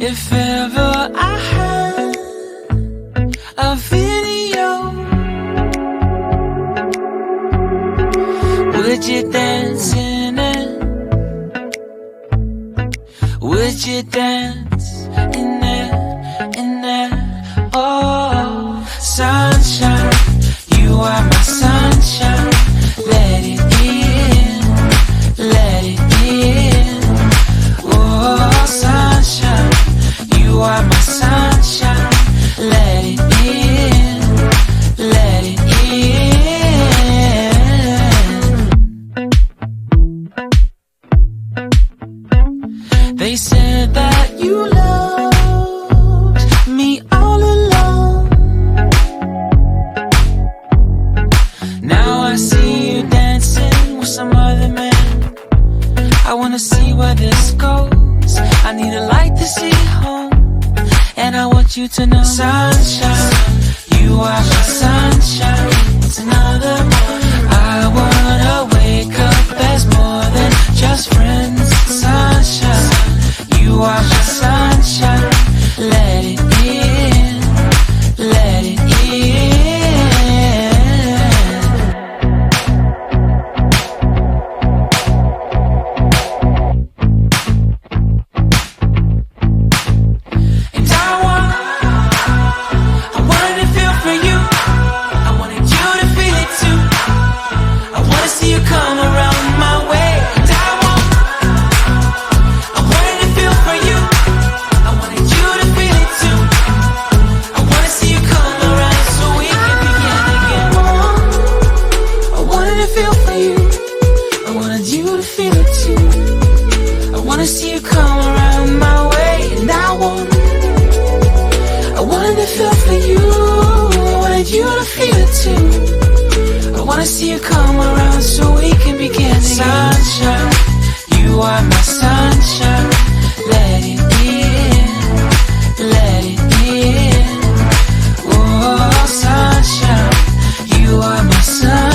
If ever I had a video, would you dance in it? Would you dance in it, in it? Oh, sunshine, you are my sunshine. Let it in, let it in. Oh, sunshine, you are my sunshine. Let it in, let it in. They said that you loved me all along. Now I see you dancing with some other man. I wanna see where this goes. I need a light to see home, and I want you to know, sunshine, you are my sunshine. It's another morning. I wanna wake up as more than just friends. Sunshine, you are my sunshine. Let it in, let it in. And I wanted to feel for you. I wanted you to feel it too. I wanna see you come around my way. And I wanted to feel for you. I wanted you to feel it too. I wanna see you come around so we can begin again. I wanted to feel for you. I wanted you to feel it too. I wanna see you come around my way. And I wanted to feel for you. I wanted you to feel it too. I wanna see you come around so we can begin again. Sunshine, you are my sunshine. Let it in, let it in. Oh, sunshine, you are my sunshine.